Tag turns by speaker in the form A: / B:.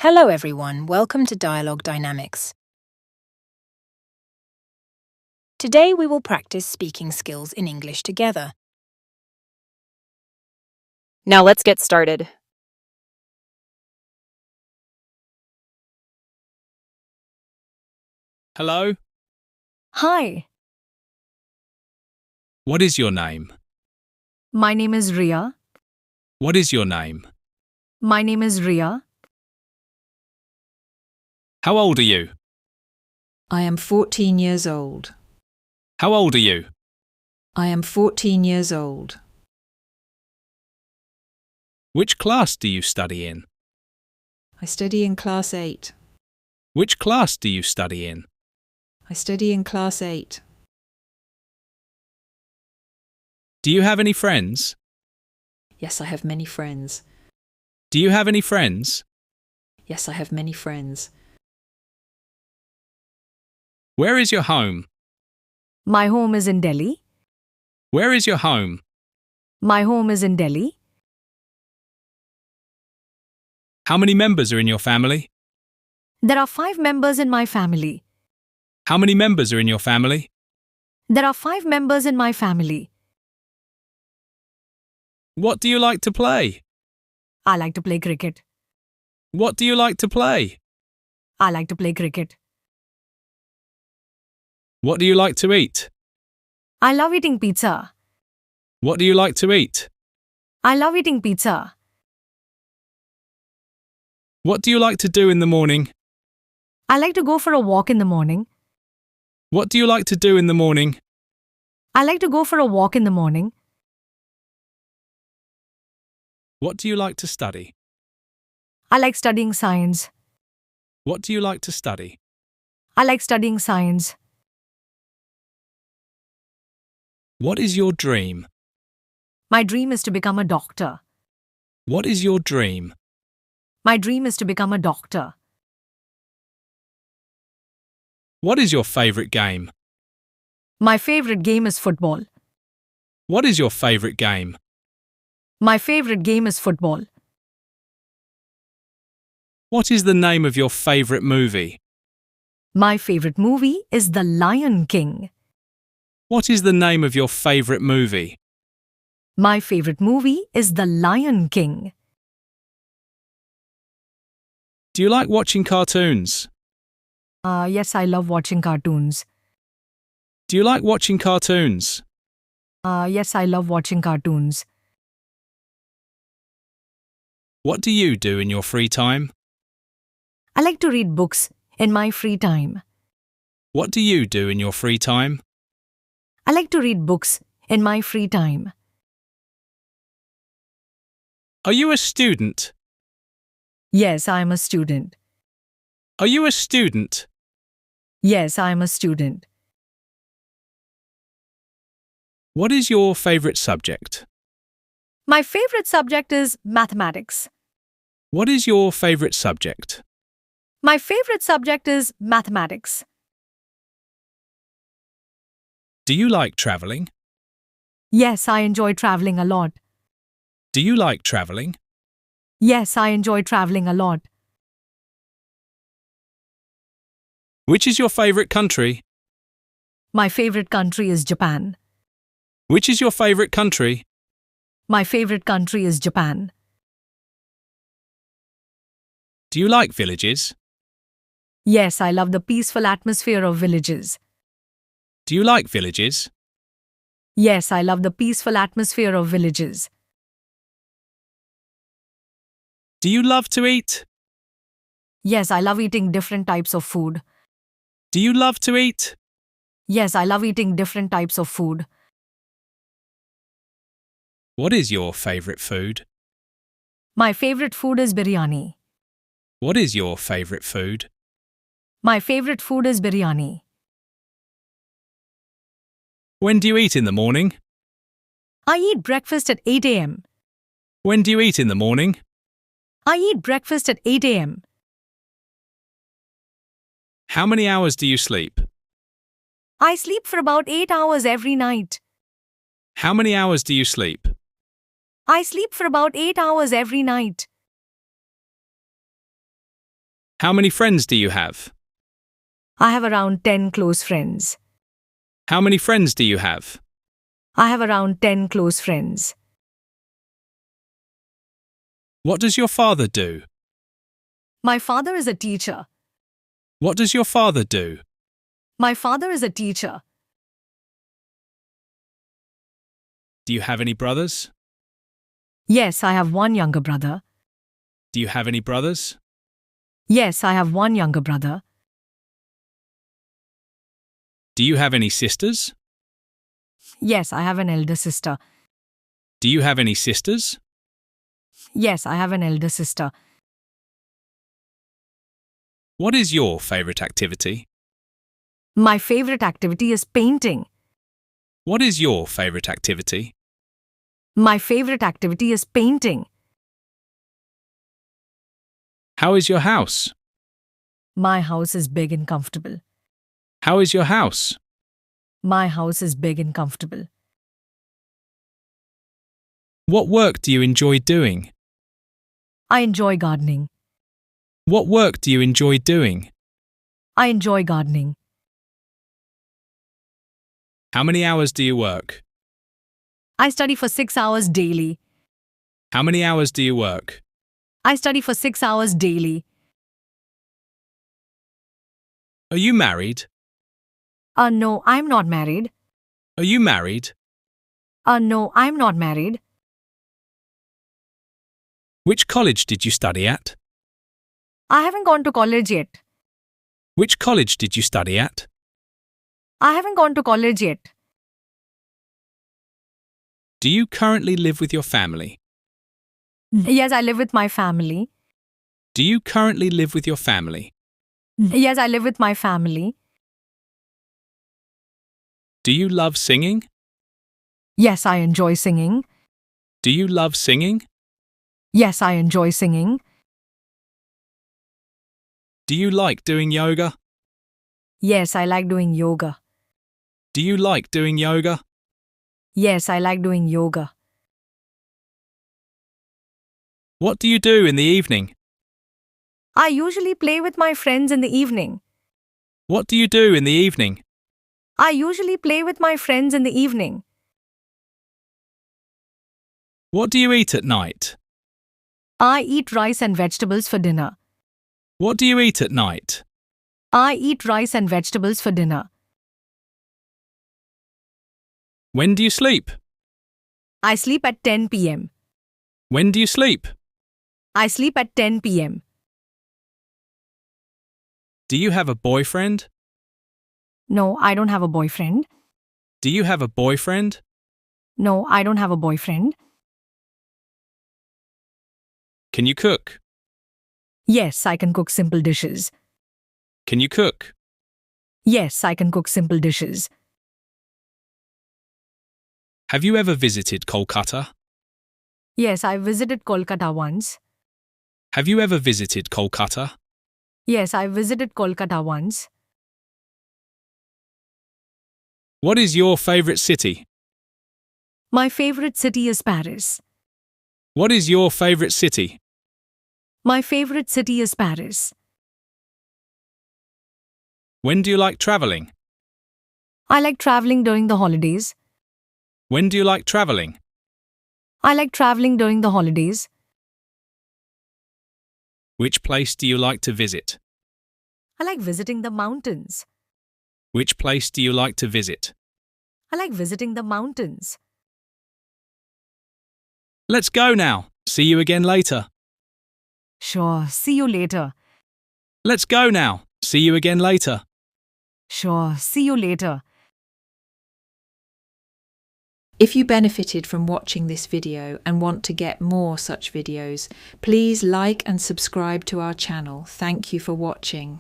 A: Hello everyone, welcome to Dialogue Dynamics. Today we will practice speaking skills in English together.
B: Now let's get started.
C: Hello,
D: Hi,
C: what is your name?
D: my name is Ria.
C: What is your name?
D: My name is Ria.
C: How old are you?
E: I am 14 years old.
C: How old are you?
E: I am 14 years old.
C: Which class do you study in?
E: I study in Class 8.
C: Which class do you study in?
E: I study in Class 8.
C: Do you have any friends?
E: Yes, I have many friends.
C: Do you have any friends?
E: Yes, I have many friends.
C: Where is your home?
D: My home is in Delhi.
C: Where is your home?
D: My home is in Delhi.
C: How many members are in your family?
D: There are 5 members in my family.
C: How many members are in your family?
D: There are 5 members in my family.
C: What do you like to play?
D: I like to play cricket.
C: What do you like to play?
D: I like to play cricket.
C: What do you like to eat?
D: I love eating pizza.
C: What do you like to eat?
D: I love eating pizza.
C: What do you like to do in the morning?
D: I like to go for a walk in the morning.
C: What do you like to do in the morning?
D: I like to go for a walk in the morning.
C: What do you like to study?
D: I like studying science.
C: What do you like to study?
D: I like studying science.
C: What is your dream?
D: My dream is to become a doctor.
C: What is your dream?
D: My dream is to become a doctor.
C: What is your favorite game?
D: My favorite game is football.
C: What is your favorite game?
D: My favorite game is football.
C: What is the name of your favorite movie?
D: My favorite movie is The Lion King.
C: What is the name of your favorite movie?
D: My favorite movie is The Lion King.
C: Do you like watching cartoons?
D: Yes, I love watching cartoons.
C: Do you like watching cartoons?
D: Yes, I love watching cartoons.
C: What do you do in your free time?
D: I like to read books in my free time.
C: What do you do in your free time?
D: I like to read books in my free time.
C: Are you a student?
D: Yes, I am a student.
C: Are you a student?
D: Yes, I am a student.
C: What is your favorite subject?
D: My favorite subject is mathematics.
C: What is your favorite subject?
D: My favorite subject is mathematics.
C: Do you like traveling?
D: Yes, I enjoy traveling a lot.
C: Do you like traveling?
D: Yes, I enjoy traveling a lot.
C: Which is your favorite country?
D: My favorite country is Japan.
C: Which is your favorite country?
D: My favorite country is Japan.
C: Do you like villages?
D: Yes, I love the peaceful atmosphere of villages.
C: Do you like villages?
D: Yes, I love the peaceful atmosphere of villages.
C: Do you love to eat?
D: Yes, I love eating different types of food.
C: Do you love to eat?
D: Yes, I love eating different types of food.
C: What is your favorite food?
D: My favorite food is biryani.
C: What is your favorite food?
D: My favorite food is biryani.
C: When do you eat in the morning?
D: I eat breakfast at 8 a.m.
C: When do you eat in the morning?
D: I eat breakfast at 8 a.m.
C: How many hours do you sleep?
D: I sleep for about 8 hours every night.
C: How many hours do you sleep?
D: I sleep for about 8 hours every night.
C: How many friends do you have?
D: I have around 10 close friends.
C: How many friends do you have?
D: I have around 10 close friends.
C: What does your father do?
D: My father is a teacher.
C: What does your father do?
D: My father is a teacher.
C: Do you have any brothers?
D: Yes, I have one younger brother.
C: Do you have any brothers?
D: Yes, I have one younger brother.
C: Do you have any sisters?
D: Yes, I have an elder sister.
C: Do you have any sisters?
D: Yes, I have an elder sister.
C: What is your favorite activity?
D: My favorite activity is painting.
C: What is your favorite activity?
D: My favorite activity is painting.
C: How is your house?
D: My house is big and comfortable.
C: How is your house?
D: My house is big and comfortable.
C: What work do you enjoy doing?
D: I enjoy gardening.
C: What work do you enjoy doing?
D: I enjoy gardening.
C: How many hours do you work?
D: I study for 6 hours daily.
C: How many hours do you work?
D: I study for 6 hours daily.
C: Are you married?
D: No, I'm not married.
C: Are you married?
D: No, I'm not married.
C: Which college did you study at?
D: I haven't gone to college yet.
C: Which college did you study at?
D: I haven't gone to college yet.
C: Do you currently live with your family?
D: Yes, I live with my family.
C: Do you currently live with your family?
D: Yes, I live with my family.
C: Do you love singing?
D: Yes, I enjoy singing.
C: Do you love singing?
D: Yes, I enjoy singing.
C: Do you like doing yoga?
D: Yes, I like doing yoga.
C: Do you like doing yoga?
D: Yes, I like doing yoga.
C: What do you do in the evening?
D: I usually play with my friends in the evening.
C: What do you do in the evening?
D: I usually play with my friends in the evening.
C: What do you eat at night?
D: I eat rice and vegetables for dinner.
C: What do you eat at night?
D: I eat rice and vegetables for dinner.
C: When do you sleep?
D: I sleep at 10 p.m.
C: When do you sleep?
D: I sleep at 10 p.m.
C: Do you have a boyfriend?
D: No, I don't have a boyfriend.
C: Do you have a boyfriend?
D: No, I don't have a boyfriend.
C: Can you cook?
D: Yes, I can cook simple dishes.
C: Can you cook?
D: Yes, I can cook simple dishes.
C: Have you ever visited Kolkata?
D: Yes, I visited Kolkata once.
C: Have you ever visited Kolkata?
D: Yes, I visited Kolkata once.
C: What is your favorite city?
D: My favorite city is Paris.
C: What is your favorite city?
D: My favorite city is Paris.
C: When do you like traveling?
D: I like traveling during the holidays.
C: When do you like traveling?
D: I like traveling during the holidays.
C: Which place do you like to visit?
D: I like visiting the mountains.
C: Which place do you like to visit?
D: I like visiting the mountains.
C: Let's go now. See you again later.
D: Sure, see you later.
C: Let's go now. See you again later.
D: Sure, see you later.
E: If you benefited from watching this video and want to get more such videos, please like and subscribe to our channel. Thank you for watching.